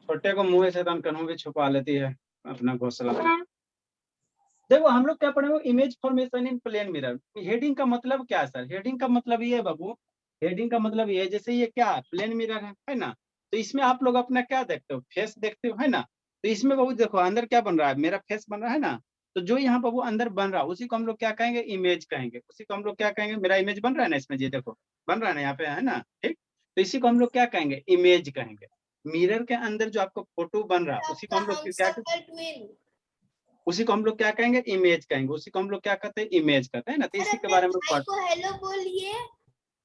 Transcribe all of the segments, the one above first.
छोटे को मुंह से कन्हू भी छुपा लेती है अपना घोंसला। देखो हम लोग क्या पढ़े, image formation in plane mirror. Heading का मतलब क्या है सर? हेडिंग का मतलब ये है बाबू, हेडिंग का मतलब ये है जैसे ये क्या है, प्लेन मिरर है ना, तो इसमें आप लोग अपना क्या देखते हो, फेस देखते हो, है ना। तो इसमें बाबू देखो अंदर क्या बन रहा है, मेरा फेस बन रहा है ना, तो जो यहाँ बाबू अंदर बन रहा है उसी को हम लोग क्या कहेंगे, इमेज कहेंगे। उसी को हम लोग क्या कहेंगे, मेरा इमेज बन रहा है ना इसमें, ये देखो बन रहा है ना यहाँ पे, है ना, ठीक। तो इसी को हम लोग क्या कहेंगे, इमेज कहेंगे। मिरर के अंदर जो आपको फोटो बन रहा है उसी को हम लोग क्या, उसी को हम लोग क्या कहेंगे, इमेज कहेंगे। उसी को हम लोग क्या कहते हैं, इमेज कहते हैं ना। तो इसी के बारे में हेलो बोलिए।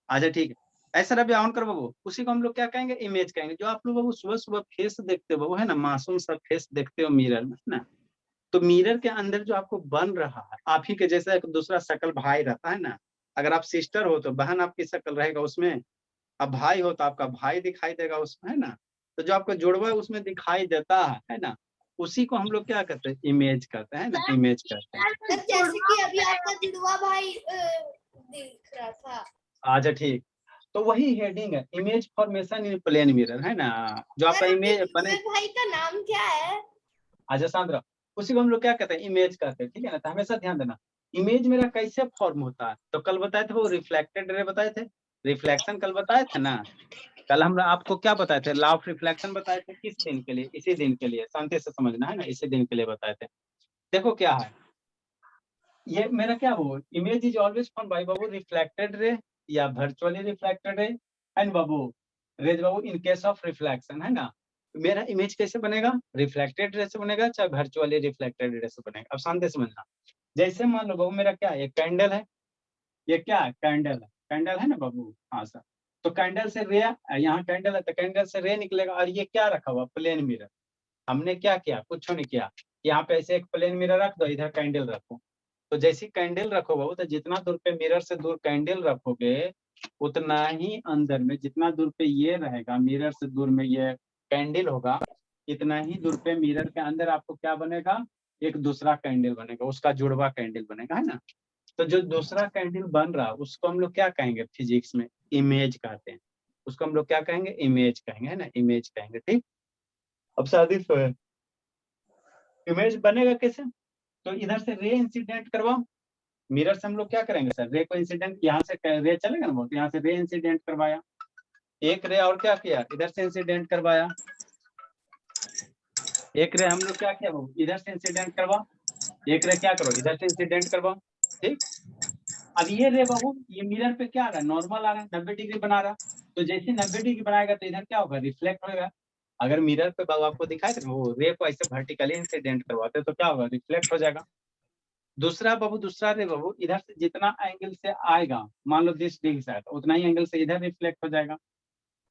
अच्छा ठीक है, ऐसा रवि ऑन कर बाबू। उसी को हम लोग क्या कहेंगे, इमेज कहेंगे। जो आप लोग बाबू सुबह सुबह फेस देखते हो बाबू, है ना, मासूम सा फेस देखते हो मिरर में, है ना, तो मिरर के अंदर जो आपको बन रहा है, आप ही के जैसा एक दूसरा शकल भाई रहता है ना। अगर आप सिस्टर हो तो बहन आपकी शक्ल रहेगा उसमें, अब भाई हो तो आपका भाई दिखाई देगा उसमें, है ना। तो जो आपका जुड़वा है उसमें दिखाई देता है ना, उसी को हम लोग क्या कहते हैं, इमेज कहते हैं ना, इमेज कहते हैं। जैसे कि अभी आपका जुड़वा भाई दिख रहा था। अच्छा ठीक, तो वही हेडिंग है, image formation in plane mirror, है ना। जो आपका इमेज बने, भाई का नाम क्या है? अच्छा शांत रहो। उसी को हम लोग क्या कहते हैं, इमेज कहते हैं, ठीक है ना। तो हमेशा ध्यान देना, इमेज मेरा कैसे फॉर्म होता है। तो कल बताए थे वो रिफ्लेक्टेड रे बताए थे, रिफ्लेक्शन कल बताए थे ना। कल हम आपको क्या बताए थे, लॉ ऑफ रिफ्लेक्शन बताए थे। किस दिन के लिए, इसी दिन के लिए, शांति से समझना है ना, इसी दिन के लिए बताए थे। देखो क्या है, ये मेरा क्या वो image is always form by both reflected ray या virtually reflected ray and both rays both in case of reflection, है ना। मेरा इमेज कैसे बनेगा, रिफ्लेक्टेड रे से बनेगा चाहे वर्चुअली रिफ्लेक्टेड रे से बनेगा। अब शांति से समझना, जैसे मान लो बाबू मेरा क्या है, कैंडल है, ये क्या है, कैंडल है, कैंडल है ना बाबू, हाँ सर। तो कैंडल से रे, यहाँ कैंडल है तो कैंडल से रे निकलेगा। और ये क्या रखा हुआ, प्लेन मिरर। हमने क्या किया, कुछ नहीं किया। यहाँ पे ऐसे एक प्लेन मिरर रख दो, इधर कैंडल रखो। तो जैसी कैंडल रखो बाबू, तो जितना दूर पे मिरर से दूर कैंडल रखोगे उतना ही अंदर में, जितना दूर पे ये रहेगा मिरर से दूर में ये कैंडल होगा, इतना ही दूर पे मिरर के अंदर आपको क्या बनेगा, एक दूसरा कैंडल बनेगा, उसका जुड़वा कैंडल बनेगा, है ना। तो जो दूसरा कैंडल बन रहा उसको हम लोग क्या कहेंगे, फिजिक्स में इमेज कहते हैं। उसको हम लोग क्या कहेंगे, इमेज कहेंगे, है ना, इमेज कहेंगे, ठीक। अब शादी तो है, इमेज बनेगा कैसे, तो इधर से रे इंसिडेंट करवाओ। मिरर से हम लोग क्या करेंगे सर, रे को इंसिडेंट, यहाँ से रे चलेगा ना, बोलते यहाँ से रे इंसिडेंट करवाया, एक रे और क्या किया, इधर से इंसिडेंट करवाया, एक रे हम लोग क्या किया वो, इधर से इंसिडेंट करवाओ, एक रे क्या करो, इधर से इंसिडेंट करवाओ, ठीक। अब ये रे बाबू, ये मिरर पे क्या आ रहा है, नॉर्मल आ रहा है, 90 डिग्री बना रहा। तो जैसे 90 डिग्री बनाएगा तो इधर क्या होगा, रिफ्लेक्ट होगा। अगर मिरर पे बाबू आपको दिखाई दे वो रे को ऐसे वर्टिकली इंसिडेंट करवाते तो क्या होगा, रिफ्लेक्ट हो जाएगा। दूसरा बाबू, दूसरा रे बाबू, इधर से जितना एंगल से आएगा, मान लो 10 डिग्री से आया तो उतना ही एंगल से इधर रिफ्लेक्ट हो जाएगा।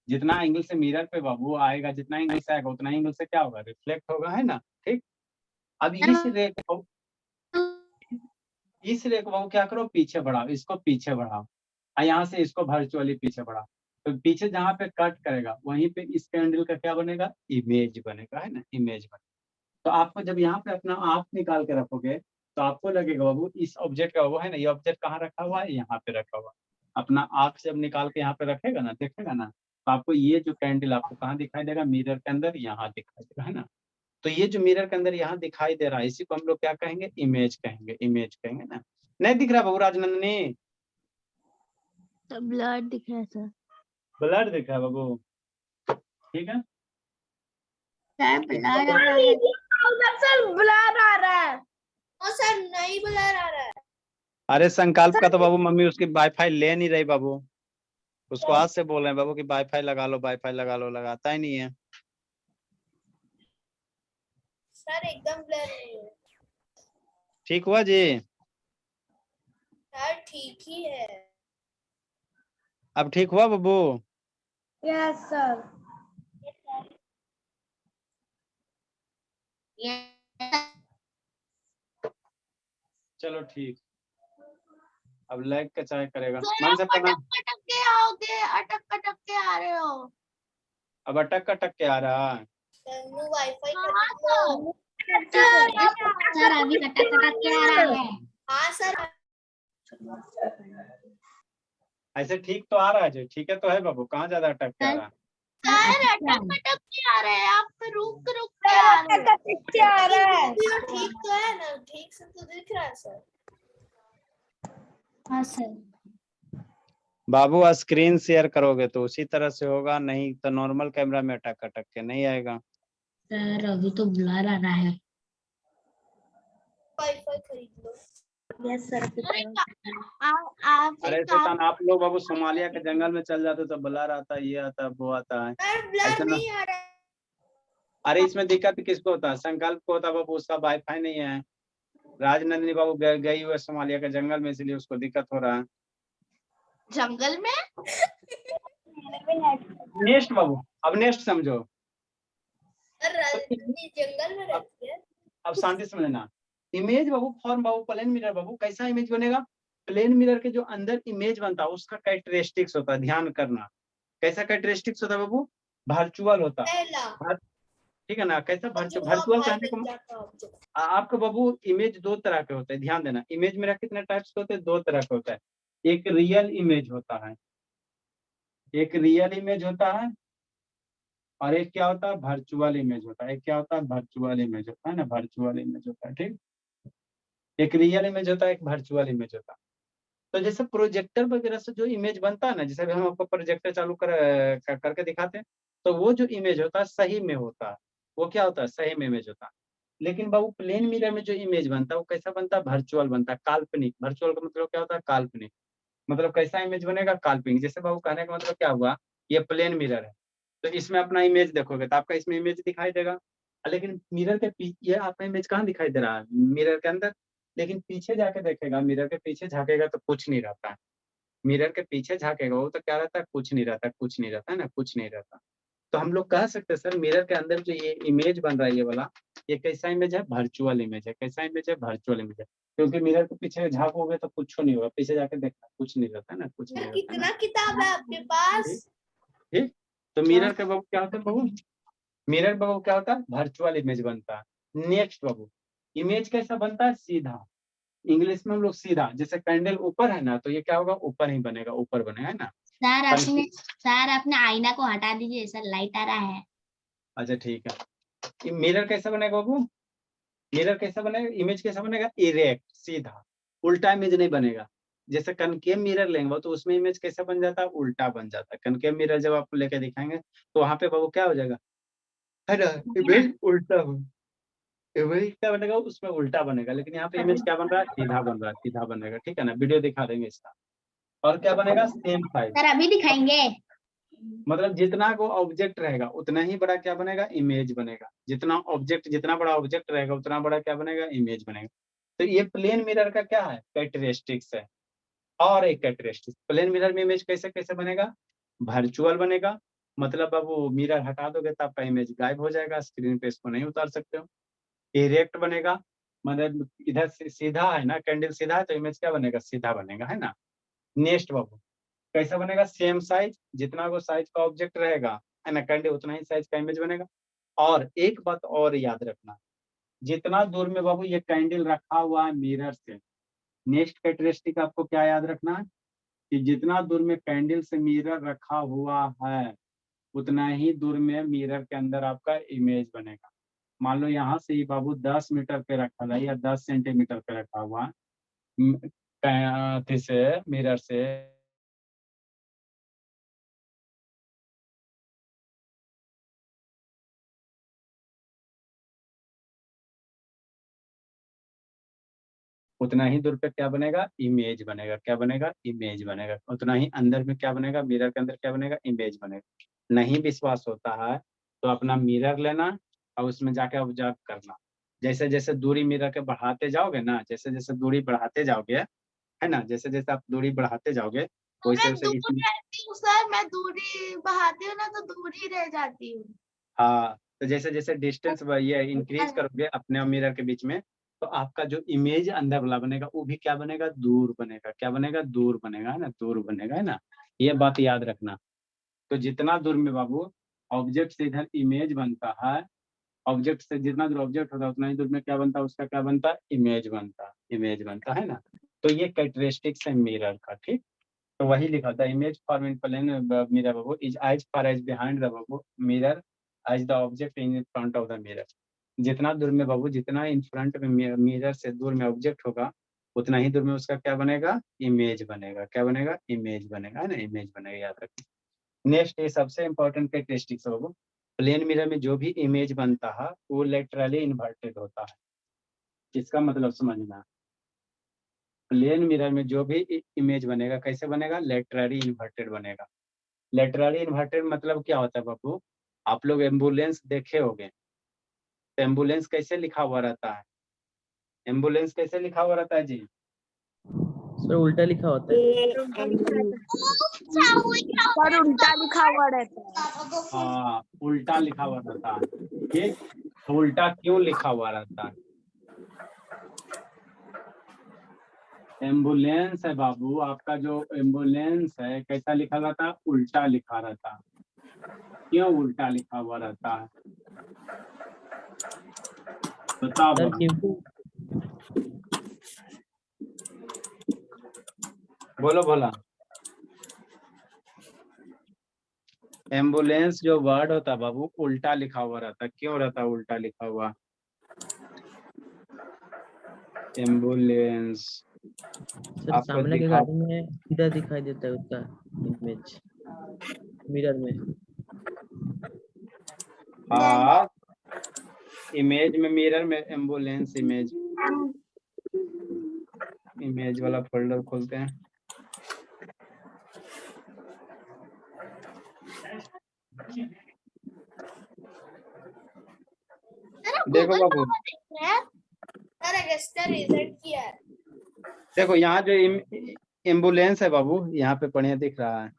जितना एंगल से मिरर पे बाबू आएगा, जितना एंगल से आएगा उतना एंगल से क्या होगा, रिफ्लेक्ट होगा, है ना, ठीक। अब इस रे को बाबू क्या करो, पीछे बढ़ाओ, इसको पीछे बढ़ाओ, और यहाँ से इसको वर्चुअली पीछे बढ़ाओ। तो पीछे जहाँ पे कट करेगा वहीं पे इस कैंडल का क्या बनेगा, इमेज बनेगा, है ना, इमेज बनेगा। तो आपको जब यहाँ पे अपना आंख निकाल के रखोगे तो आपको लगेगा बाबू इस ऑब्जेक्ट का, वो है ना, ये ऑब्जेक्ट कहाँ रखा हुआ है, यहाँ पे रखा हुआ है। अपना आंख जब निकाल के यहाँ पे रखेगा ना, देखेगा ना, तो आपको ये जो कैंडल आपको कहाँ दिखाई देगा, मिरर के अंदर यहाँ दिखाई देगा, है ना। तो ये जो मिरर के अंदर यहाँ दिखाई दे रहा है इसी को हम लोग क्या कहेंगे, इमेज कहेंगे, इमेज कहेंगे ना। नहीं दिख रहा बाबू राजनंदनी, तो ब्लड दिख रहा है सर, ब्लड दिख रहा है बाबू, ठीक है। सर ब्लर आ रहा है। सर नहीं ब्लर आ रहा है। अरे संकल्प का तो बाबू मम्मी उसकी वाईफाई ले नहीं रही बाबू, उसको आज से बोल रहे हैं बाबू कि वाईफाई लगा लो, वाईफाई लगा लो, लगाता ही नहीं है। सर एकदम ब्लर नहीं है। ठीक हुआ जी, सर ठीक ही है। अब ठीक हुआ बाबू, यस सर। चलो ठीक। अब लैग का चाहे करेगा मन से पढ़ना, अटक के आओगे, अटक के आ रहे हो। अब अटक अटक के आ रहा है। वाईफाई सर अभी कटक के आ रहा है। हाँ सर। ऐसे ठीक तो आ रहा है जी, ठीक है तो है बाबू, कहाँ ज्यादा अटक के आ रहा है। सर अटक के आ रहे हैं, आपका रूम रहा सर। हाँ सर। बाबू स्क्रीन शेयर करोगे तो उसी तरह से होगा, नहीं तो नॉर्मल कैमरा में अटक अटक के नहीं आएगा। सर अभी तो ब्लर आ रहा है। वाईफाई खरीद लो। Yes sir. आप अरे शैतान, आप लोग बाबू सोमालिया के जंगल में चल जाते तो ब्लर आता है, ये आता है, वो आता है। ब्लर ऐसा ना, नहीं आ रहा है। अरे इसमें दिक्कत किसको होता है? संकल्प को होता है बाबू, उसका वाईफाई नहीं है। राजनंदिनी बाबू गई हुई है सोमालिया के जंगल में, इसलिए उसको दिक्कत हो रहा है। जंगल में नेक्स्ट बाबू, अब नेक्स्ट समझो। राजधानी जंगल में रहती है। अब शांति से समझना। इमेज बाबू फॉर्म बाबू, प्लेन मिरर बाबू, कैसा इमेज बनेगा? प्लेन मिरर के जो अंदर इमेज बनता है उसका कैरेक्टरिस्टिक्स होता है, ध्यान करना। कैसा कैरेक्टरिस्टिक्स होता है बाबू? वर्चुअल होता है। पहला ठीक है ना? कैसा जो वर्चुअल भाई कहने बन को जाता है। आपका बाबू इमेज दो तरह के होते हैं, ध्यान देना। इमेज मेरा कितने टाइप्स के होते हैं? दो तरह के होता है। एक रियल इमेज होता है, एक रियल इमेज होता है, और एक क्या होता है? वर्चुअल इमेज होता है। एक क्या होता है? वर्चुअल इमेज होता है ना, वर्चुअल इमेज होता है। ठीक, एक रियल इमेज होता है, एक वर्चुअल इमेज होता है। तो जैसे प्रोजेक्टर वगैरह से जो इमेज बनता है ना, जैसे अभी हम आपको प्रोजेक्टर चालू करके दिखाते हैं, तो वो जो इमेज होता है सही में होता है। वो क्या होता है? सही में इमेज होता है। लेकिन बाबू प्लेन मिरर में जो इमेज बनता है वो कैसा बनता है? वर्चुअल बनता है, काल्पनिक। वर्चुअल का मतलब क्या होता है? काल्पनिक। मतलब कैसा इमेज बनेगा? काल्पनिक। जैसे बाबू कहने का मतलब क्या हुआ, ये प्लेन मिरर है तो इसमें अपना इमेज देखोगे तो आपका इसमें इमेज दिखाई देगा, लेकिन मिरर के पीछे आपका इमेज कहाँ दिखाई दे रहा है? मिरर के अंदर। लेकिन पीछे जाके देखेगा, मिरर के पीछे झांकेगा तो कुछ नहीं रहता है। मिरर के पीछे झांकेगा वो तो क्या रहता है? कुछ नहीं रहता, कुछ नहीं रहता है ना, कुछ नहीं रहता। तो हम लोग कह सकते हैं सर मिरर के अंदर जो ये इमेज बन रहा है ये वाला, ये कैसा इमेज है? वर्चुअल इमेज है। कैसा इमेज है? वर्चुअल इमेज है। क्योंकि मिरर के पीछे झांकोगे तो कुछ नहीं होगा, पीछे जाके देखना कुछ नहीं रहता है ना, कुछ नहीं रहता है ना। कितना किताब है आपके पास? ठीक, तो मिरर का बाबू क्या होता है बाबू? मिरर बाबू क्या होता है? वर्चुअल इमेज बनता है। नेक्स्ट बाबू, इमेज कैसा बनता है? सीधा। इंग्लिश में हम लोग सीधा, जैसे कैंडल ऊपर है ना तो ये क्या होगा? ऊपर ही बनेगा, ऊपर बनेगा, है ना। सर अपने आईना को हटा दीजिए सर, लाइट आ रहा है। अच्छा ठीक है। मिरर कैसा बनेगा बाबू? मिरर कैसा बनेगा? इमेज कैसा बनेगा? इरेक्ट, सीधा। उल्टा इमेज नहीं बनेगा। जैसे कनकेव मिरर लेंगे तो उसमें इमेज कैसा बन जाता है? उल्टा बन जाता है। कनकेव मिरर जब आपको लेके दिखाएंगे तो वहां पे बाबू क्या हो जाएगा? है ना, इमेज उल्टा हो। इमेज क्या बनेगा? उसमें उल्टा बनेगा। लेकिन यहाँ पे इमेज क्या बन रहा है? सीधा बन रहा है, सीधा बनेगा। ठीक है ना, वीडियो दिखा देंगे इसका। और क्या बनेगा? Same size. सर अभी दिखाएंगे। मतलब जितना को ऑब्जेक्ट रहेगा उतना ही बड़ा क्या बनेगा? इमेज बनेगा। जितना ऑब्जेक्ट, जितना बड़ा ऑब्जेक्ट रहेगा उतना बड़ा क्या बनेगा? इमेज बनेगा। तो ये प्लेन मिरर का क्या है? कैरेक्टरिस्टिक्स है। और एक कैरेक्टरिस्टिक्स, प्लेन मिरर में इमेज कैसे कैसे बनेगा? वर्चुअल बनेगा। मतलब अब वो मिरर हटा दोगे तो आपका इमेज गायब हो जाएगा, स्क्रीन पे इसको नहीं उतार सकते हो। इरेक्ट बनेगा, मतलब इधर से सीधा है ना, कैंडल सीधा है तो इमेज क्या बनेगा? सीधा बनेगा, है ना। नेक्स्ट बाबू, कैसा बनेगा? सेम साइज, जितना वो साइज का ऑब्जेक्ट रहेगा है ना कैंडल, उतना ही साइज का इमेज बनेगा। और एक बात और याद रखना, जितना दूर में बाबू ये कैंडल रखा हुआ है मिरर से, नेक्स्ट कैरेक्टरिस्टिक आपको क्या याद रखना है? कि जितना दूर में कैंडल से मिरर रखा हुआ है उतना ही दूर में मिरर के अंदर आपका इमेज बनेगा। मान लो यहाँ से ही बाबू 10 मीटर पे रखा है या 10 सेंटीमीटर पे रखा हुआ है से मिरर से, उतना ही दूर पे क्या बनेगा? इमेज बनेगा। क्या बनेगा? इमेज बनेगा। उतना ही अंदर में क्या बनेगा? मिरर के अंदर क्या बनेगा? इमेज बनेगा। नहीं विश्वास होता है तो अपना मिरर लेना और उसमें जाके ऑब्जर्व करना। जैसे जैसे दूरी मिरर के बढ़ाते जाओगे ना, जैसे जैसे दूरी बढ़ाते जाओगे, है ना, जैसे जैसे आप दूरी बढ़ाते जाओगे वैसे मैं वैसे दूर इसमें, रहती हूँ सर, मैं दूरी बढ़ाती हूँ ना तो दूर ही रह जाती हूँ। हाँ, तो जैसे जैसे डिस्टेंस ये इंक्रीज करोगे अपने और मिरर के बीच में, तो आपका जो इमेज अंदर वाला बनेगा वो भी क्या बनेगा? दूर बनेगा। क्या बनेगा? दूर बनेगा, है ना, दूर बनेगा, है ना। ये बात याद रखना। तो जितना दूर में बाबू ऑब्जेक्ट से इधर इमेज बनता है, ऑब्जेक्ट से जितना दूर ऑब्जेक्ट होता है उतना ही दूर में क्या बनता है? उसका क्या बनता है? इमेज बनता है, इमेज बनता है ना। तो ये कैरेक्टरिस्टिक्स है मिरर का। ठीक, तो वही लिखा था, image form in plane mirror बाबू is as far as behind the बाबू mirror as the object in front of the mirror. जितना दूर में बाबू, जितना इन फ्रंट में मिरर से दूर में ऑब्जेक्ट होगा उतना ही दूर में उसका क्या बनेगा, इमेज बनेगा। क्या बनेगा, इमेज बनेगा, है ना, इमेज बनेगा, याद रखिए। नेक्स्ट ये सबसे इंपॉर्टेंट कैरेक्टरिस्टिक्स है वो, प्लेन मिरर में जो भी इमेज बनता है वो लेटरली इन्वर्टेड होता है। इसका मतलब समझना, प्लेन मिरर में जो भी इमेज बनेगा कैसे बनेगा, लेटरली इन्वर्टेड बनेगा। लेटरली इन्वर्टेड मतलब क्या होता है बाबू, आप लोग एम्बुलेंस देखे होंगे, तो एम्बुलेंस कैसे लिखा हुआ रहता है, एम्बुलेंस कैसे लिखा हुआ रहता है जी, सर उल्टा लिखा होता है। पर उल्टा लिखा हुआ रहता है। हाँ उल्टा लिखा हुआ रहता है। ठीक, तो उल्टा क्यों लिखा हुआ रहता है, एम्बुलेंस है बाबू, आपका जो एम्बुलेंस है कैसा लिखा रहता है, उल्टा लिखा रहता है। क्यों उल्टा लिखा हुआ रहता है, बताओ सर बाबू। क्योंकि बोलो बोला, एम्बुलेंस जो वर्ड होता है बाबू उल्टा लिखा हुआ रहता है। क्यों रहता है उल्टा लिखा हुआ, एम्बुलेंस सर आपको सामने के दिखा, गाड़ी में सीधा दिखाई देता है उसका इमेज मिरर में। हाँ इमेज में, मिरर में एम्बुलेंस इमेज, इमेज वाला फोल्डर खोलते हैं। देखो बाबू, देखो यहाँ जो एम्बुलेंस है बाबू यहाँ पे बढ़िया दिख रहा है,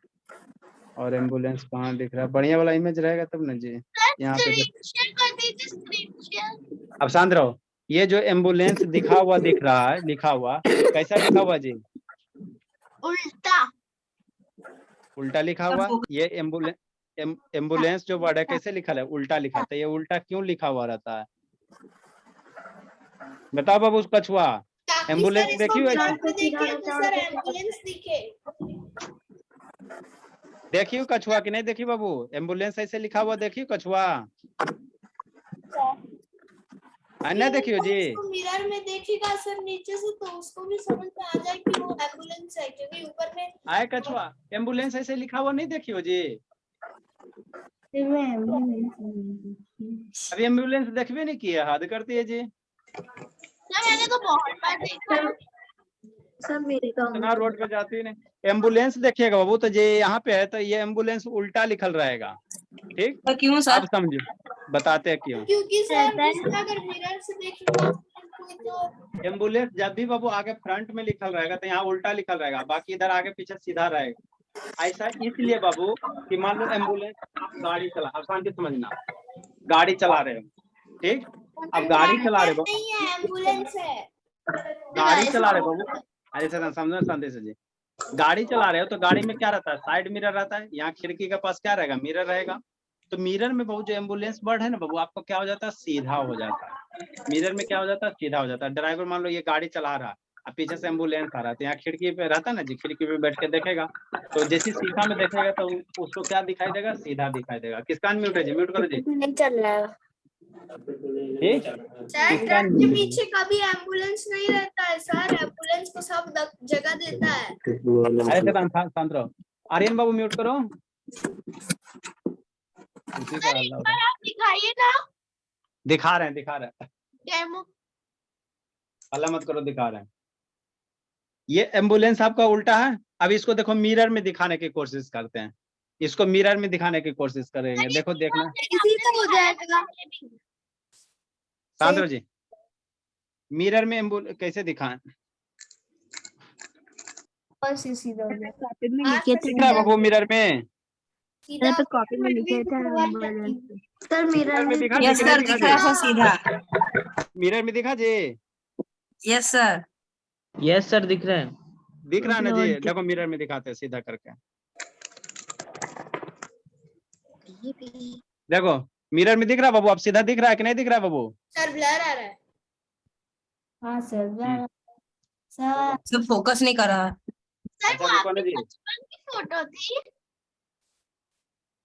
और एम्बुलेंस कहाँ दिख रहा है, बढ़िया वाला इमेज रहेगा तब ना जी। यहाँ पे अब शांत रहो, ये जो एम्बुलेंस दिख रहा है लिखा हुआ, कैसा लिखा हुआ जी, उल्टा उल्टा लिखा हुआ। ये एम्बुलेंस जो वर्ड है कैसे लिखा है, उल्टा लिखा था। ये उल्टा क्यों लिखा हुआ रहता है, बताओ बाबू कछुआ, एम्बुलेंस देखी हो ऐसे, देखियो कछुआ कि नहीं देखी बाबू, एम्बुलेंस ऐसे लिखा हुआ देखियो कछुआ, नहीं देखियो जी। मिरर में देखेगा सर नीचे से तो उसको भी समझ में आ जाए कि वो एम्बुलेंस है, क्योंकि ऊपर में आए कछुआ, एम्बुलेंस ऐसे लिखा हुआ नहीं देखियो जी, अभी एम्बुलेंस देखबे नहीं किया, हद करती है जी। मैंने तो बहुत बार देखा सर, मेरे तो इतना रोड पे जाती नहीं, एम्बुलेंस देखिएगा बाबू, तो ये यहाँ पे है तो ये एम्बुलेंस उल्टा लिखल रहेगा। ठीक, तो क्यों सर? आप समझो, बताते हैं क्यों। क्योंकि सर अगर मिरर से देखेगा तो एम्बुलेंस जब भी बाबू आगे फ्रंट में लिखल रहेगा तो यहाँ उल्टा लिखल रहेगा, बाकी इधर आगे पीछे सीधा रहेगा। ऐसा इसलिए बाबू कि मान लो एम्बुलेंस, आप गाड़ी चला, आप शांति समझना, गाड़ी चला रहे हो, ठीक, अब गाड़ी चला रहे हो, नहीं है, एम्बुलेंस है। गाड़ी चला रहे हो बाबू, ऐसे समझना शांति से जी, गाड़ी चला रहे हो तो गाड़ी में क्या रहता है, साइड मिरर रहता है, यहाँ खिड़की के पास क्या रहेगा, मिरर रहेगा। तो मिरर में बाबू जो एम्बुलेंस वर्ड है ना बाबू, आपको क्या हो जाता है, सीधा हो जाता है। मिरर में क्या हो जाता है, सीधा हो जाता है। ड्राइवर मान लो ये गाड़ी चला रहा है, अब पीछे से एम्बुलेंस आ रहा है, तो यहाँ खिड़की पे रहता है ना जी, खिड़की पे बैठ के देखेगा, तो जैसे शीशा में देखेगा तो उसको क्या दिखाई देगा, सीधा दिखाई देगा। किसका म्यूट है जी, म्यूट करो जी। नहीं चल रहा है ठीक, सर, ट्रक के पीछे कभी एम्बुलेंस नहीं रहता है सर, एम्बुलेंस को सब जगह देता है। अरे शांत रहो, आर्यन बाबू म्यूट करो, उसी का हल्ला हो रहा है। आप दिखाइए ना दिखा रहे हैं डेमो। हल्ला मत करो, दिखा रहे हैं। ये एम्बुलेंस आपका उल्टा है, अब इसको देखो मिरर में दिखाने की कोशिश करते हैं, इसको मिरर में दिखाने की कोशिश करेंगे, देखो देखना, इसी से हो जाएगा। शांत रहो जी, मिरर में कैसे दिखाएं, सीधा हो जाएगा। कॉपी में लिखे थे दिख रहा है बाबू मिरर में, मैंने पे कॉपी में लिखे थे सर मिरर में दिखा यस जी, सर, नहीं दिख रहा है सीधा। मिरर में दिखा जी, यस सर। यस सर दिख रहा है। दिख रहा है ना जी, देखो मिरर में दिखाते हैं सीधा करके, देखो मिरर में दिख रहा है बाबू, अब सीधा दिख रहा है कि नहीं दिख रहा है बाबू, सर ब्लर आ रहा है। हाँ सर ब्लर सर। सब फोकस नहीं कर रहा है। सर अच्छा वो रुको ना आपकी जी, बचपन की फोटो थी।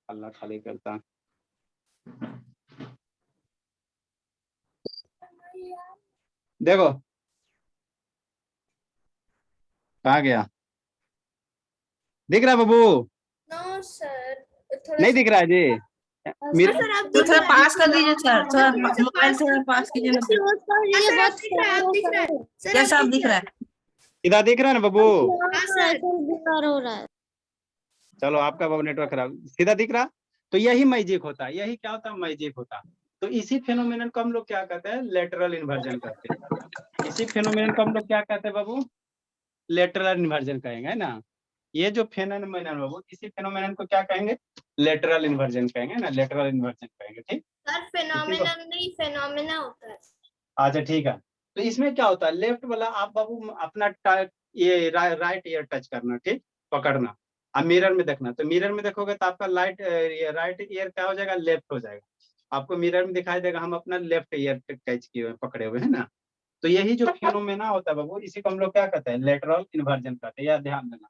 अल्लाह खाली करता, देखो कहाँ गया? दिख रहा बाबू? नो सर, थोड़ा नहीं सा दिख रहा है जी? मिरर सर आप तो दिख थोड़ा रहा है। पास कर दीजिए सर, थोड़ा थोड़ा सा मोबाइल पास थोड़ा पास कीजिए ना सर। क्लोज कर हाँ, दीजिए, सर, बहुत आप दिख रहा है, आप दिख रहा है सर, यस आप आप दिख रहा है। सीधा दिख रहा है ना बाबू? हाँ, सर। ब्लर हो रहा है। चलो आपका बाबू नेटवर्क खराब, सीधा दिख रहा? तो यही मैजिक होता है, यही क्या होता है, मैजिक होता है। तो इसी फेनोमेनन को हम लोग क्या कहते हैं, लेटरल इन्वर्जन कहते हैं। इसी फेनोमेनन को हम लोग क्या कहते हैं बाबू, लेटरल इन्वर्जन कहेंगे, है ना। ये जो फेनोमेनन बाबू, इसी फेनोमेनन को क्या कहेंगे, लेटरल इन्वर्जन कहेंगे ना, लेटरल इन्वर्जन कहेंगे, ठीक। सर फेनोमेनन नहीं, फेनोमेना होता है। अच्छा ठीक है। तो इसमें क्या होता है, लेफ्ट वाला आप बाबू अपना ये राइट ईयर टच करना, ठीक, पकड़ना। अब मिरर में देखना, तो मिरर में देखोगे तो आपका राइट ईयर क्या हो जाएगा, लेफ्ट हो जाएगा। आपको मिरर में दिखाई देगा हम अपना लेफ्ट ईयर टच किए हुए पकड़े हुए, है ना। तो यही जो फिनोमेना होता है बाबू, इसी को हम लोग क्या कहते हैं, लेटरल इन्वर्जन कहते हैं, यह ध्यान देना,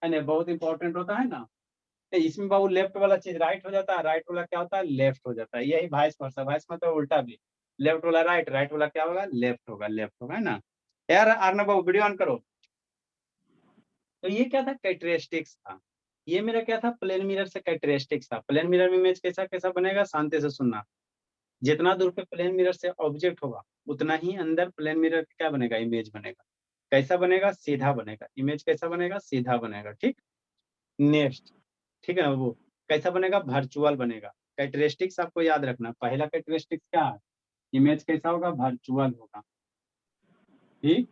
है ना, बहुत इंपॉर्टेंट होता है ना। तो इसमें बाबू लेफ्ट वाला चीज राइट हो जाता है, राइट वाला क्या होता है, लेफ्ट हो जाता है। यही वाइस वर्सा, वाइस मतलब उल्टा भी, लेफ्ट वाला राइट, राइट वाला क्या होगा, लेफ्ट होगा, लेफ्ट होगा, है ना। यार अर्नब बाबू वीडियो ऑन करो। तो ये क्या था, कैरेक्टरिस्टिक्स था। ये मेरा क्या था, प्लेन मिरर से कैरेक्टरिस्टिक्स था। प्लेन मिरर में इमेज कैसा कैसा बनेगा, शांति से सुनना। जितना दूर पे प्लेन मिरर से ऑब्जेक्ट होगा, उतना ही अंदर प्लेन मिरर क्या बनेगा, इमेज बनेगा। कैसा बनेगा, सीधा बनेगा। इमेज कैसा बनेगा, सीधा बनेगा, ठीक। नेक्स्ट, ठीक है ना वो, कैसा बनेगा, वर्चुअल बनेगा। कैरेक्टरिस्टिक्स आपको याद रखना, पहला कैरेक्टरिस्टिक्स क्या है, इमेज कैसा होगा, वर्चुअल होगा, ठीक।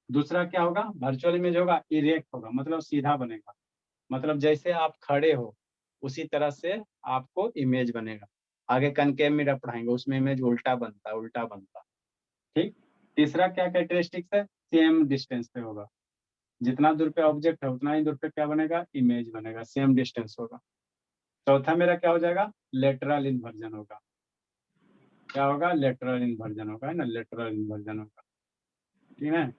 दूसरा क्या होगा, वर्चुअल इमेज होगा, इरेक्ट होगा, मतलब सीधा बनेगा। मतलब जैसे आप खड़े हो उसी तरह से आपको इमेज बनेगा। आगे कनकेव मिरर पढ़ाएंगे, उसमें इमेज उल्टा बनता है, उल्टा बनता है, ठीक। तीसरा क्या कैरेक्टरिस्टिक्स है, सेम डिस्टेंस पे होगा। जितना दूर पे ऑब्जेक्ट है उतना ही दूर पे क्या बनेगा, इमेज बनेगा, सेम डिस्टेंस होगा। चौथा मेरा क्या हो जाएगा, लेटरल इन्वर्जन होगा। क्या होगा, लेटरल इन्वर्जन होगा, है ना, लेटरल इन्वर्जन होगा, ठीक है।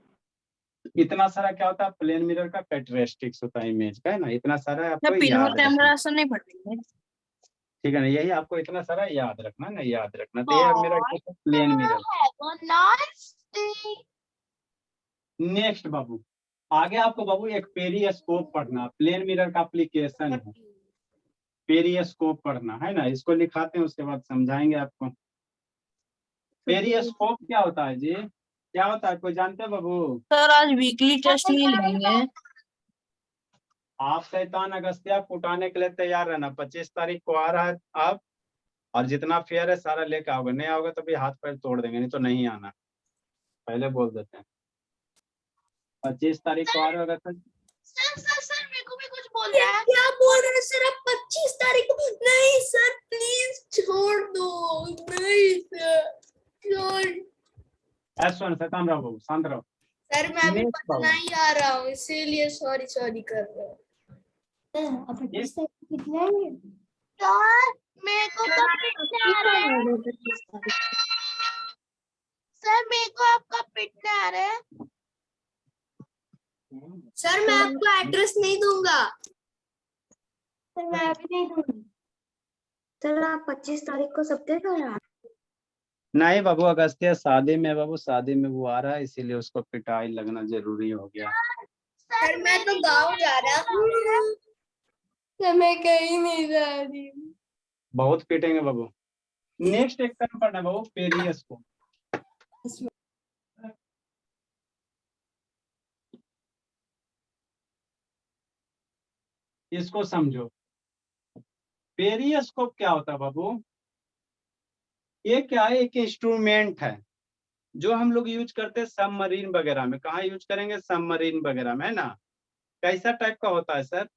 इतना सारा क्या होता है, प्लेन मिरर का कैरेक्टरिस्टिक्स होता है इमेज का, है ना। इतना सारा आपको पिनोर याद रखना, कैमरा से नहीं पड़ेंगे। ठीक है ना। यही आपको इतना सारा याद रखना ना, याद रखना। तो ये मेरा प्लेन मिरर। नेक्स्ट बाबू, आगे आपको बाबू एक पेरिस्कोप पढ़ना, प्लेन मिरर का एप्लीकेशन है, पेरिस्कोप पढ़ना, है ना। इसको लिखाते हैं, उसके बाद समझाएंगे आपको। पेरिस्कोप क्या होता है जी, क्या होता है, कोई जानते हैं बाबू? सर आज वीकली टेस्ट नहीं लेंगे। आप शैतान अगस्त्या कुटाने के लिए तैयार रहना। 25 तारीख को आ रहा है आप, और जितना फेयर है सारा लेके आओगे। नहीं आओगे तो भी हाथ पैर तोड़ देंगे, नहीं तो नहीं आना, पहले बोल देते हैं। 25 तारीख को आ रहे होगा तो सर मेरे को भी कुछ बोल रहा है। क्या बोल रहे हैं सर आप, 25 तारीख को? नहीं सर प्लीज छोड़ दो, नहीं सर छोड़। सुन, शैतान रहो बाबू, शांत रहो। सर मैं अभी Next पढ़ना बाबू। ही आ रहा हूँ, इसीलिए सॉरी सॉरी कर रहा हूँ। Yes. मेरे को कब पिटने आ रहा है? सर मेरे को आपका पिटने आ रहा है। सर मैं आपको एड्रेस नहीं दूंगा। सर मैं अभी नहीं दूंगी। सर आप 25 तारीख को सबके घर आ। नहीं बाबू, अगस्त्य शादी में, बाबू शादी में वो आ रहा है, इसीलिए उसको पिटाई लगना जरूरी हो गया। सर मैं तो गाँव जा रहा हूँ। सर मैं कहीं नहीं जा रही हूँ। बहुत पीटेंगे बाबू। नेक्स्ट एक टर्म पढ़ना है बाबू, पेरिस्कोप। इसको समझो, पेरिस्कोप क्या होता है बाबू, ये क्या है, एक इंस्ट्रूमेंट है जो हम लोग यूज करते हैं सबमरीन वगैरह में। कहाँ यूज करेंगे, सबमरीन वगैरह में, है ना। कैसा टाइप का होता है सर,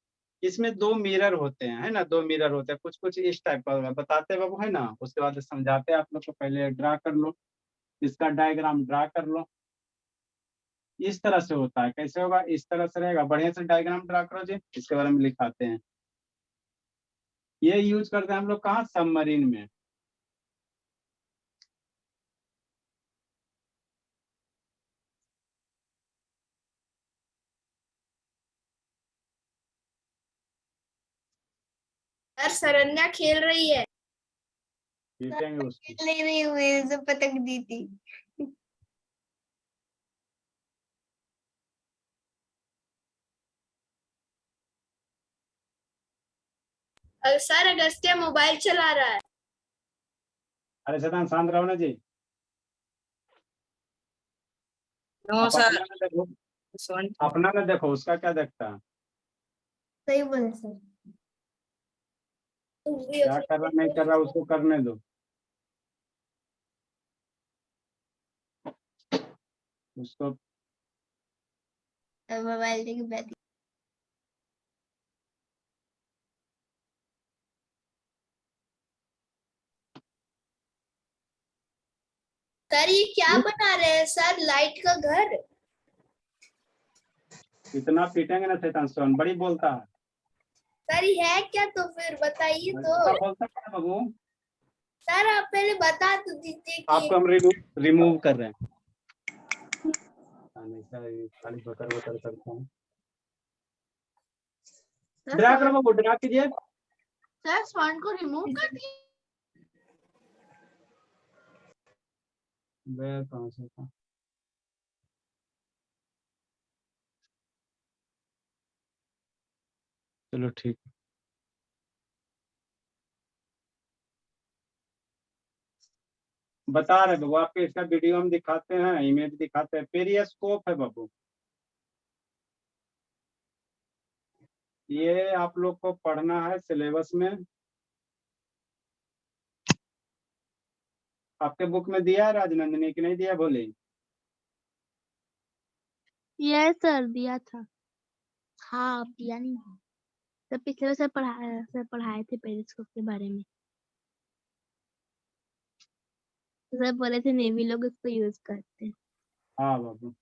इसमें 2 मिरर होते हैं, है ना, 2 मिरर होते हैं, कुछ कुछ इस टाइप का बताते हैं बाबू, है ना। उसके बाद समझाते हैं आप लोग को, पहले ड्रा कर लो, इसका डायग्राम ड्रा कर लो। इस तरह से होता है, कैसे होगा, इस तरह से रहेगा। बढ़िया से डायग्राम ड्रा करो जी, इसके बारे में लिखाते हैं। ये यूज करते हैं हम लोग कहाँ, सबमरीन में। सर सरन्या खेल रही है। पीटेंगे उसको। ले रही हुई से पतंग दी थी। सर अगस्त्य मोबाइल चला रहा है। अरे शैतान शांत रहो ना जी। नो आप सर अपना में देखो, अपना में देखो, उसका क्या देखता है, सही बोले सर। तुम भी क्या अपने कर रहा नहीं कर रहा उसको करने दो, उसको। मोबाइल लेके बैठ। सर ये क्या बना रहे हैं सर, लाइट का घर? इतना पीटेंगे ना शैतान, सोन बड़ी बोलता है। सर ये है क्या, तो फिर बताइए इतना तो। बोलता है बाबू। सर आप पहले बता तो दीजिए कि आपको हम रिमूव कर रहे हैं। हमेशा ये खाली बकर बकर करता हूँ। ड्रा करो बाबू, ड्रा कीजिए। सर स्वान को रिमूव कर दिए। मैं कहाँ से था? चलो ठीक है। बता रहे बाबू, आपके इसका वीडियो हम दिखाते हैं, इमेज दिखाते हैं, पेरिस्कोप है बाबू। ये आप लोग को पढ़ना है सिलेबस में, आपके बुक में दिया है राजनंदिनी की नहीं दिया बोली? ये सर दिया था। हाँ दिया नहीं है। तो पिछले सर पढ़ाए थे पेरिस्कोप के बारे में। तो सर बोले थे नेवी लोग इसको यूज करते हैं। हाँ बाबू।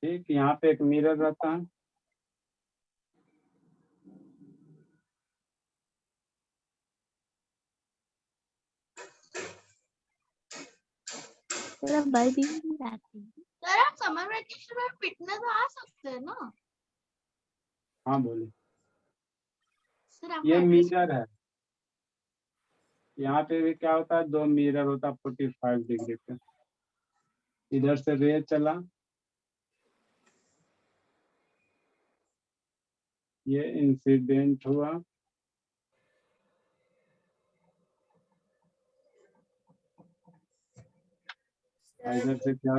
ठीक, यहाँ पे एक मिरर रहता है। मेरा भाई भी नहीं आती। सर आप समर वेकेशन में फिटनेस आ सकते हैं ना? हाँ बोले। सर आप ये मिरर है, यहाँ पे भी क्या होता है, दो मिरर होता है 45 डिग्री पे। इधर से रे चला, ये इंसिडेंट हुआ, इधर से क्या,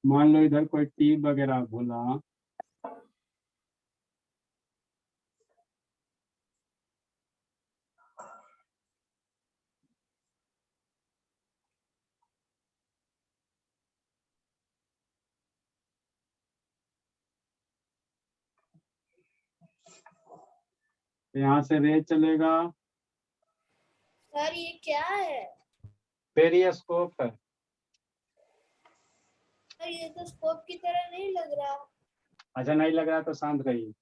मान लो इधर कोई टी वगैरह बोला, यहाँ से रे चलेगा, सर ये क्या है? पेरिस्कोप है। सर ये तो स्कोप की तरह नहीं लग रहा। अच्छा नहीं लग रहा तो शांत रहिए।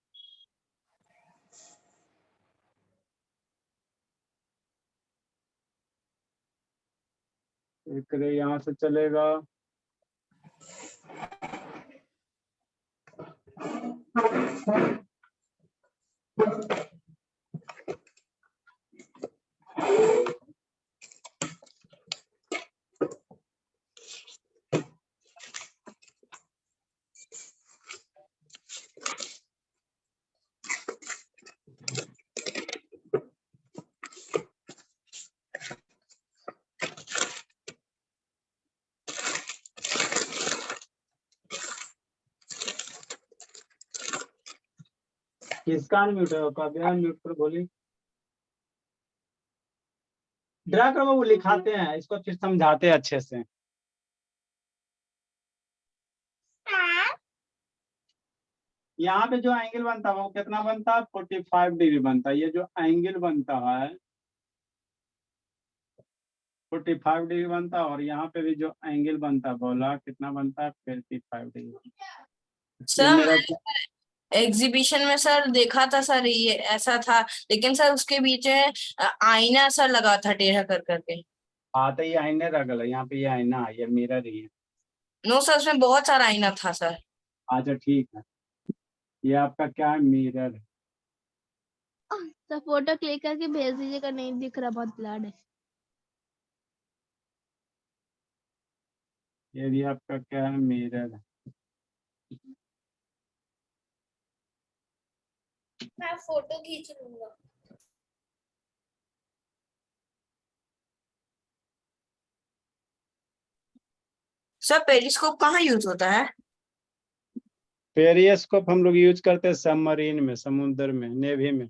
एक रे यहाँ से चलेगा, किसका अनम्यूट है, काव्या म्यूट पर बोली। ड्रा करो वो लिखाते हैं, इसको फिर समझाते हैं अच्छे से। यहाँ पे जो एंगल बनता है वो कितना बनता है, 45 डिग्री बनता है। ये जो एंगल बनता है 45 डिग्री बनता है, और यहाँ पे भी जो एंगल बनता है बोला कितना बनता है, 55 डिग्री। ये सर मेरा एग्जीबिशन में सर देखा था सर, ये ऐसा था, लेकिन सर उसके बीच में आईना सर लगा था टेढ़ा कर करके। आता ही आईने रगल है, यहाँ पे ये आईना है, ये मिरर ही है। नो सर उसमें बहुत सारा आईना था सर। अच्छा ठीक है, ये आपका क्या है, मिरर है। तो फोटो क्लिक करके भेज दीजिएगा, नहीं दिख रहा, बहुत ब्लड है। ये भी आपका क्या है, मिरर। मैं फोटो खींच लूंगा। सर पेरिस्कोप कहाँ यूज होता है? पेरिस्कोप हम लोग यूज करते हैं सबमरीन में, समुद्र में, नेवी में।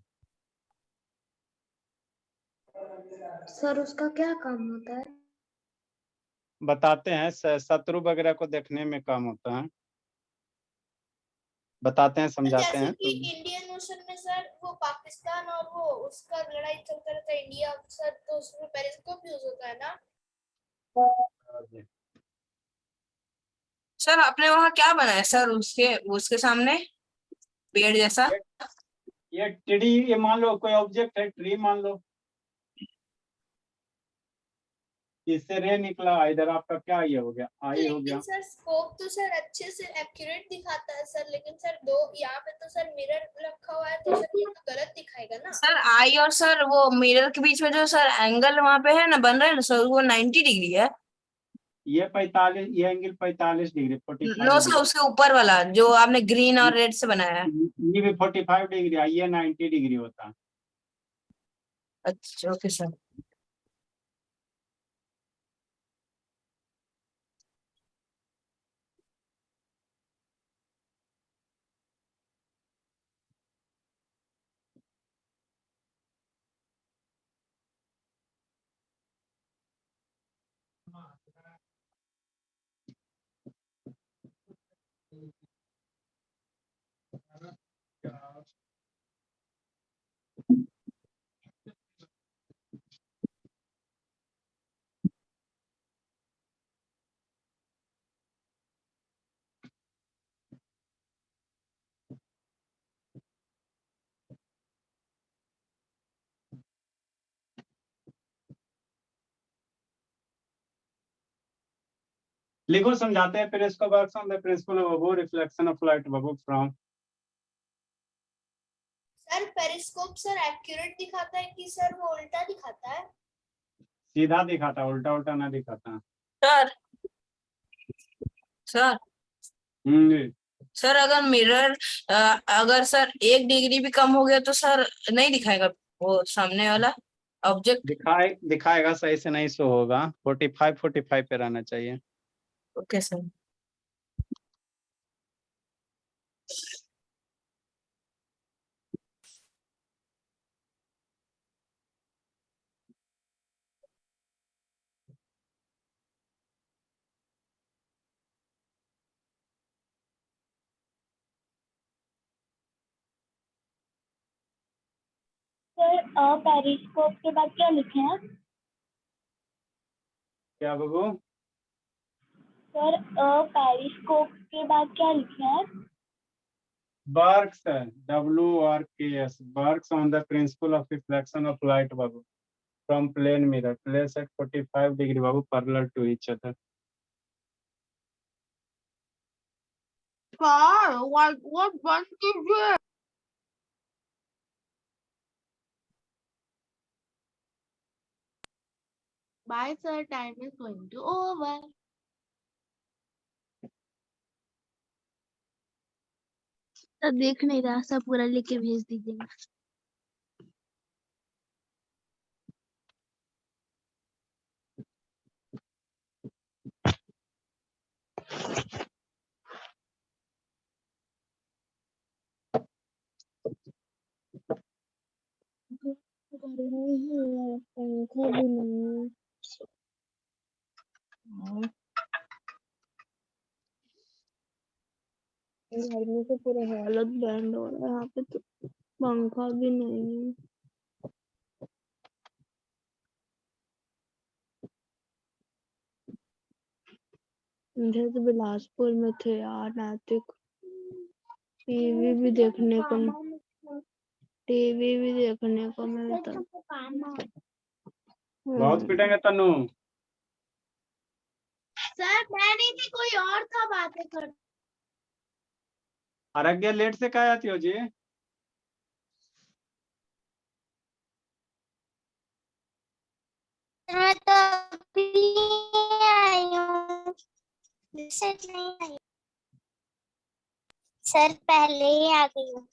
सर उसका क्या काम होता है? बताते हैं, शत्रु वगैरह को देखने में काम होता है, बताते हैं, समझाते जैसे हैं कि तो। इंडियन ओशन में सर वो पाकिस्तान और वो उसका लड़ाई चलता रहता है इंडिया सर, तो उसमें पेरिस्कोप यूज होता है ना। सर आपने वहाँ क्या बनाया सर, उसके उसके सामने पेड़ जैसा? ये ट्री, ये मान लो कोई ऑब्जेक्ट है, ट्री मान लो, इससे रे निकला, इधर आपका क्या ये हो गया, आई हो गया। लेकिन सर स्कोप तो सर अच्छे से एक्यूरेट दिखाता है सर, लेकिन सर दो यहाँ पे तो सर मिरर रखा हुआ है, तो सर ये तो गलत दिखाएगा ना। सर आई और सर वो मिरर के बीच में जो सर एंगल वहां पे है ना बन रहा है ना सर, वो 90 डिग्री है। ये 45, ये angle 45 degree, 45 no sir degree. उसके ऊपर वाला जो आपने ग्रीन और रेड से बनाया है। ये भी 45 डिग्री है, ये 90 डिग्री होता है। अच्छा ओके सर। लिखो, समझाते हैं। Periscope works on the principle of above reflection of light above from. Sir periscope sir accurate दिखाता है कि सर वो उल्टा दिखाता है? सीधा दिखाता, उल्टा उल्टा ना दिखाता। सर सर जी। सर अगर मिरर अगर सर 1 डिग्री भी कम हो गया तो सर नहीं दिखाएगा वो सामने वाला ऑब्जेक्ट? दिखाएगा, सही से नहीं शो होगा। 45 पे रहना चाहिए। Okay sir. सर पेरिस्कोप के बाद क्या लिखे हैं? क्या बबू? सर पेरिस्कोप के बाद क्या लिखे हैं? वर्क्स है, WRKS, works on the principle of reflection of light बाबू from plane mirror, place at 45 degree बाबू, parallel to each other. Sir, what bunch is it? Bye, sir. Time is going to over. तो देख नहीं रहा, सब पूरा लेके भेज दीजिएगा। पंखा भी नहीं। गर्मी से पूरा हालत बैंड हो रहा है यहाँ पे, तो पंखा भी नहीं है। मुझे तो बिलासपुर में थे यार नैतिक, टीवी भी देखने को मिलता। बहुत पिटेंगे तन्नू। सर मैं नहीं थी, कोई और था बातें कर। आराध्या लेट से कहा आती हो जी? मैं तो अभी आई हूँ, मैसेज नहीं आई। सर पहले ही आ गई हूँ।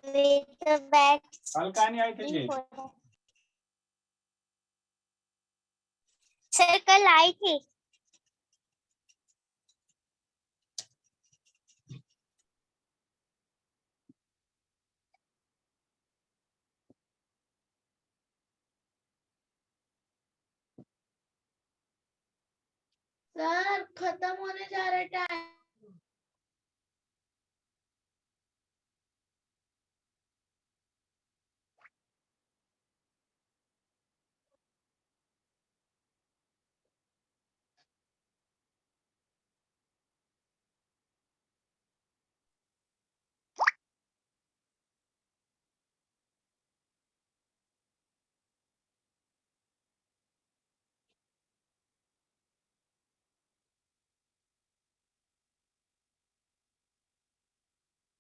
वे तो बैठ कल कहाँ नहीं आई थी जी? सर कल आई थी। सर खत्म होने जा रहा है टाइम।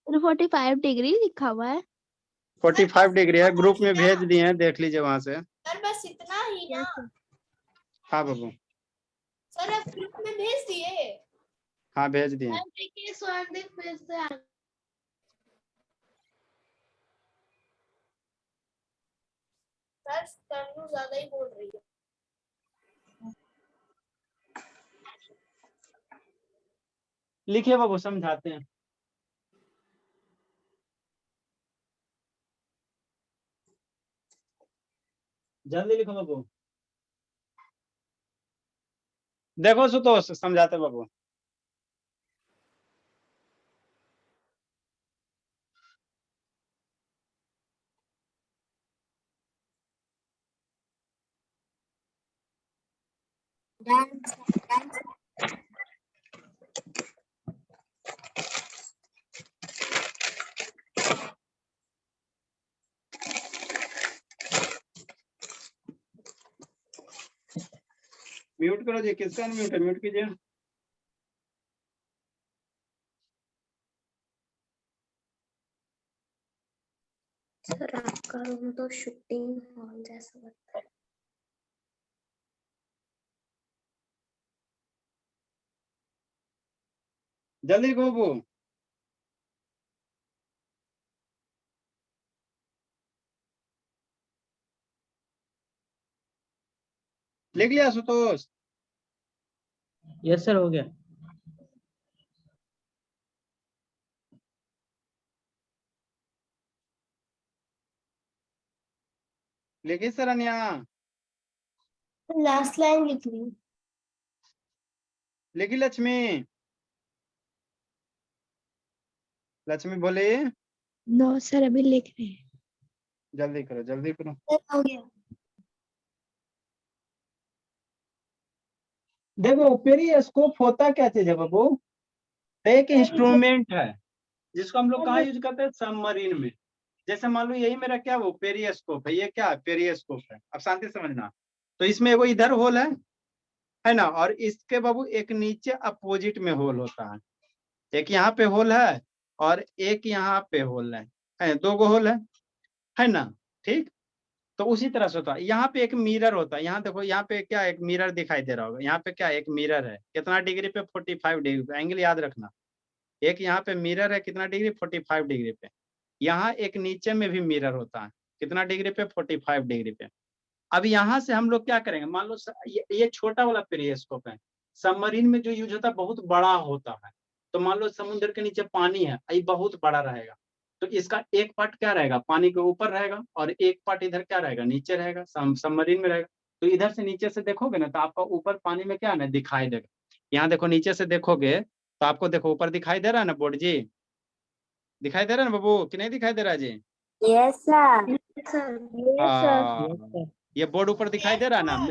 तो 45 डिग्री लिखा हुआ है। 45 डिग्री है, ग्रुप में भेज दिए हैं, देख लीजिए वहां से। सर बस इतना ही ना। हाँ बाबू, सर आप ग्रुप में भेज दिए। हाँ भेज दिए हैं। देखिए स्वर्ण फिर से आ। सर तनु ज्यादा ही बोल रही है। लिखिए बाबू, समझाते हैं। जल्दी लिखो बाबू। देखो सुतोष, समझाते बाबू। म्यूट करो जी, किसका म्यूट है? म्यूट कीजिए। सर आपका रूम तो शूटिंग हॉल जैसा लगता है। जल्दी लिखो बाबू। लिख लिया सुतोष? यस सर, हो गया। लिखी सरन्या? लास्ट लाइन लिख ली। लिखी लक्ष्मी? लक्ष्मी बोली? नो सर, अभी लिख रहे हैं। जल्दी करो, जल्दी करो। हो गया। देखो पेरिस्कोप होता क्या चीज है बाबू? एक इंस्ट्रूमेंट है जिसको हम लोग कहाँ यूज करते हैं? सबमरीन में। जैसे मान लो यही मेरा क्या वो पेरिस्कोप है, ये क्या है? पेरिस्कोप है। अब शांति से समझना। तो इसमें एगो इधर होल है ना, और इसके बाबू एक नीचे अपोजिट में होल होता है। एक यहाँ पे होल है और एक यहाँ पे होल है, दो गो होल है ना? ठीक। तो उसी तरह से होता है। यहाँ पे एक मिरर होता है। यहाँ देखो, यहाँ पे क्या एक मिरर दिखाई दे रहा होगा। यहाँ पे क्या एक मिरर है, कितना डिग्री पे? 45 डिग्री पे। एंगल याद रखना। एक यहाँ पे मिरर है, कितना डिग्री? 45 डिग्री पे। यहाँ एक नीचे में भी मिरर होता है, कितना डिग्री पे? 45 डिग्री पे। अब यहाँ से हम लोग क्या करेंगे? मान लो ये छोटा वाला पेरिस्कोप है। सबमरीन में जो यूज होता है बहुत बड़ा होता है। तो मान लो समुद्र के नीचे पानी है, ये बहुत बड़ा रहेगा। तो इसका एक पार्ट क्या रहेगा? पानी के ऊपर रहेगा, और एक पार्ट इधर क्या रहेगा? नीचे रहेगा, सबमरीन में रहेगा। तो इधर से नीचे से देखोगे ना, तो आपका ऊपर पानी में क्या है ना, दिखाई देगा। यहाँ देखो, नीचे से देखोगे तो आपको देखो ऊपर दिखाई दे रहा है ना बोर्ड जी? दिखाई दे रहा है ना बाबू, कि नहीं दिखाई दे रहा है जी? Yes sir. हाँ, ये बोर्ड ऊपर दिखाई दे रहा है ना?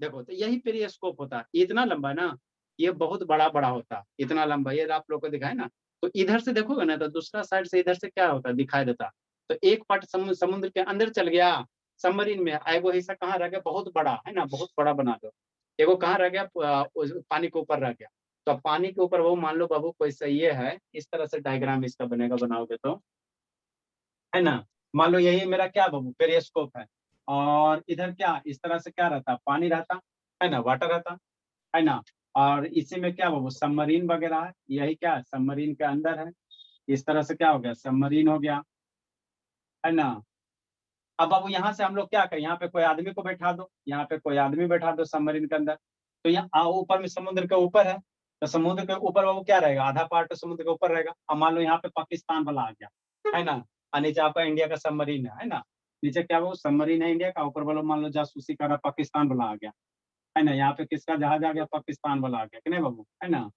देखो, तो यही पेरिस्कोप होता है। इतना लंबा ना, ये बहुत बड़ा बड़ा होता है, इतना लंबा। ये आप लोग को दिखाए ना, तो इधर से देखोगे ना, तो दूसरा साइड से इधर से क्या होता है, दिखाई देता। तो एक पार्ट समुद्र के अंदर चल गया, सबमरीन में। एगो हिस्सा कहाँ रह गया? बहुत बड़ा है ना, बहुत बड़ा बना दो। एगो कहाँ रह गया? पानी के ऊपर रह गया। तो अब पानी के ऊपर वो मान लो बाबू कोई सही है, इस तरह से डायग्राम इसका बनेगा, बनाओगे तो, है ना? मान लो यही मेरा क्या बाबू पेरिस्कोप है, और इधर क्या इस तरह से क्या रहता, पानी रहता है ना, वाटर रहता है ना, और इसी में क्या बाबू सबमरीन वगैरह है, यही क्या सबमरीन के अंदर है, इस तरह से क्या हो गया सबमरीन हो गया, है ना। अब बाबू यहाँ से हम लोग क्या करें, यहाँ पे कोई आदमी को बैठा दो, यहाँ पे कोई आदमी बैठा दो सबमरीन के अंदर, तो यहाँ ऊपर में समुद्र के ऊपर है, तो समुद्र के ऊपर बाबू क्या रहेगा, आधा पार्ट तो समुद्र के ऊपर रहेगा। अब मान लो यहाँ पे पाकिस्तान वाला आ गया, है ना, और नीचे आपका इंडिया का सबमरीन है ना, नीचे क्या वो सबमरीन है इंडिया का, ऊपर वाला मान लो जासूसी कर रहा पाकिस्तान वाला आ गया, है ना, यहाँ पे किसका जहाज आ गया, पाकिस्तान वाला आ गया कि नहीं बाबू, है ना,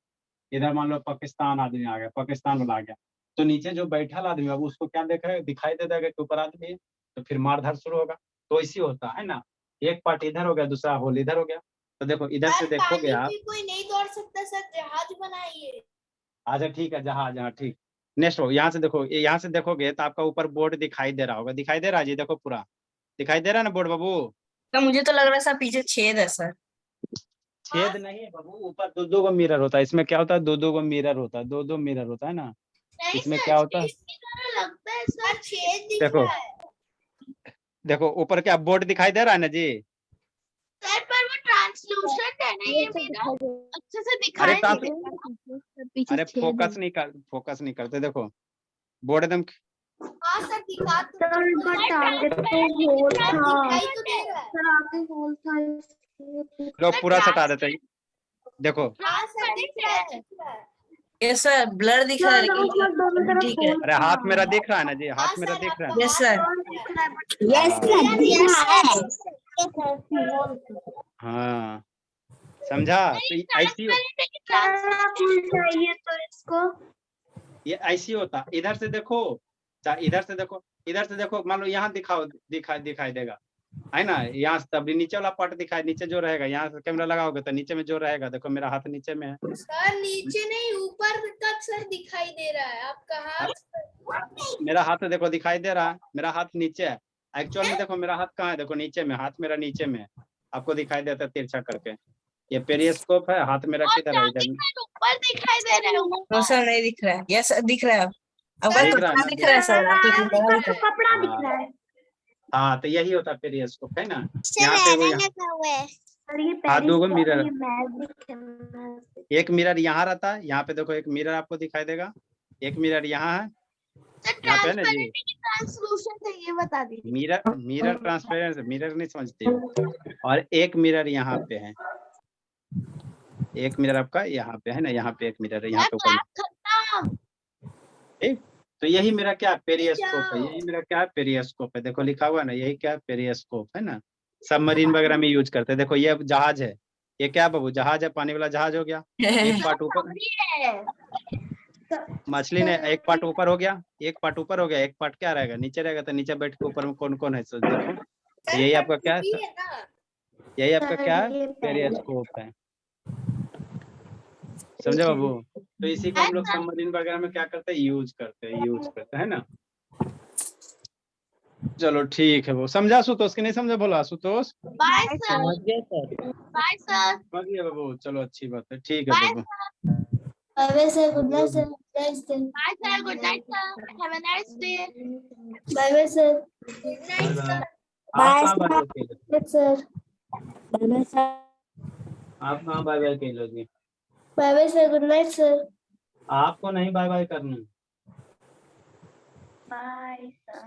इधर मान लो पाकिस्तान आदमी आ गया, पाकिस्तान वाला आ गया, तो नीचे जो बैठा आदमी बाबू उसको क्या देख रहे दिखाई दे देगा कि ऊपर आदमी है, तो फिर मारधाड़ शुरू होगा, तो ऐसी होता है ना, एक पार्ट इधर हो गया, दूसरा होल इधर हो गया, तो देखो इधर से देखोगे आप, कोई नहीं दौड़ सकता सर, जहाज बनाइए। अच्छा ठीक है जहाज, हाँ ठीक। नेक्स्ट हो, यहाँ से देखो, यहाँ से देखोगे तो आपका ऊपर बोर्ड दिखाई दे रहा होगा, दिखाई दे रहा है जी, देखो पूरा दिखाई दे रहा है ना बोर्ड बाबू। तो मुझे तो लग रहा है सर पीछे छेद है सर। छेद नहीं है बाबू, ऊपर दो दो गो मिरर होता है, इसमें क्या होता है दो दो गो मिरर होता है, दो दो मिरर होता है ना, नहीं इसमें सर, क्या होता है, छेद की तरह लगता है सर, छेद दिख देखो रहा है देखो ऊपर क्या बोर्ड दिखाई दे रहा है ना जी, सर, पर वो ट्रांसलूसेंट है ना, ये मेरा अच्छे से अरे दिखाई ट्रांस नहीं देता। पीछे अरे छेद फोकस नहीं कर, फोकस नहीं करते, देखो बोर्ड एकदम हाँ सर, दिखा तो सर इनका टारगेट तो होल था, दिखाई तो दे रहा है। सर आगे होल था इसलिए लोग पूरा सटा देते हैं, देखो हाँ सर, दिख रहा है। ये सर ब्लर दिख रहा है सर लेकिन उसमें दोनों तरफ ठीक है। होल अरे हाथ मेरा दिख रहा है ना जी, हाथ मेरा दिख रहा है यस सर। हाँ समझा, तो ऐसी चाहिए तो इसको ये ऐसी होता, इधर से देखो इधर से देखो, इधर से देखो, मान लो यहाँ दिखाई देगा, है ना, यहाँ से तब नीचे वाला पार्ट दिखाई, नीचे जो रहेगा, यहाँ से कैमरा लगाओगे तो नीचे में जो रहेगा, देखो मेरा हाथ नीचे में है, सर नीचे नहीं, ऊपर तक सर दिखाई दे रहा है आपका हाथ। मेरा हाथ देखो दिखाई दे रहा है, मेरा हाथ नीचे है, एक्चुअल में देखो मेरा हाथ कहाँ है, देखो नीचे में, हाथ मेरा नीचे में है, आपको दिखाई देता है तिरछा करके, ये पेरिस्कोप है, हाथ मेरा किधर है, इधर ऊपर दिखाई दे रहा है नो सर नहीं दिख रहा है। यस सर दिख रहा है अब दिख तो रहा है ना? दिख रहा है सर, अब तो बड़ा दिख रहा है। कपड़ा दिख रहा है हाँ तो यही होता है पेरिस्कोप, है ना, यहाँ पे वो सर ये हाँ दो गो मिरर, ये मैजिक है। एक मिरर यहाँ रहता है, यहाँ पे देखो एक मिरर आपको दिखाई देगा, एक मिरर यहाँ है, यहाँ पे है ना जी, ट्रांसलूसेंट है, ये बता दीजिए। मिरर ट्रांसपेरेंट, मिरर नहीं समझते हो, और एक मिरर यहाँ पे है, एक मिरर आपका यहाँ पे है ना, यहाँ पे एक मिरर है, यहाँ पे ऊपर में, ठीक, तो यही मेरा क्या पेरिस्कोप है, यही मेरा क्या पेरिस्कोप है, देखो लिखा हुआ है ना, यही क्या पेरिस्कोप है ना, सबमरीन वगैरह में यूज करते हैं। देखो ये जहाज है, ये क्या बाबू जहाज है, पानी वाला जहाज हो गया, एक पार्ट ऊपर, मछली ने एक पार्ट ऊपर हो गया, एक पार्ट ऊपर हो गया, एक पार्ट क्या रहेगा नीचे रहेगा, तो नीचे बैठ के ऊपर में कौन कौन है, सो देखो, तो यही आपका क्या है, यही आपका क्या है पेरिस्कोप है, समझे बाबू। तो इसी को हम लोग सबमरीन वगैरह में क्या करते हैं, यूज करते हैं ना। चलो ठीक है, वो समझा सुतोष की नहीं समझा, बोला सुतोष बाय सर, समझ गया सर। बाय सर, समझ गया बाबू, चलो अच्छी बात है, ठीक है बाबू, bye sir, good night sir, bye sir, good night sir, have a nice day, bye bye sir, good night sir, आप कहाँ बाय बाय कह सर, बाय बाय सर, आप कहाँ बाय बाय कह लोगे, bye bye sir, good night sir, आपको नहीं bye bye करना। Bye sir.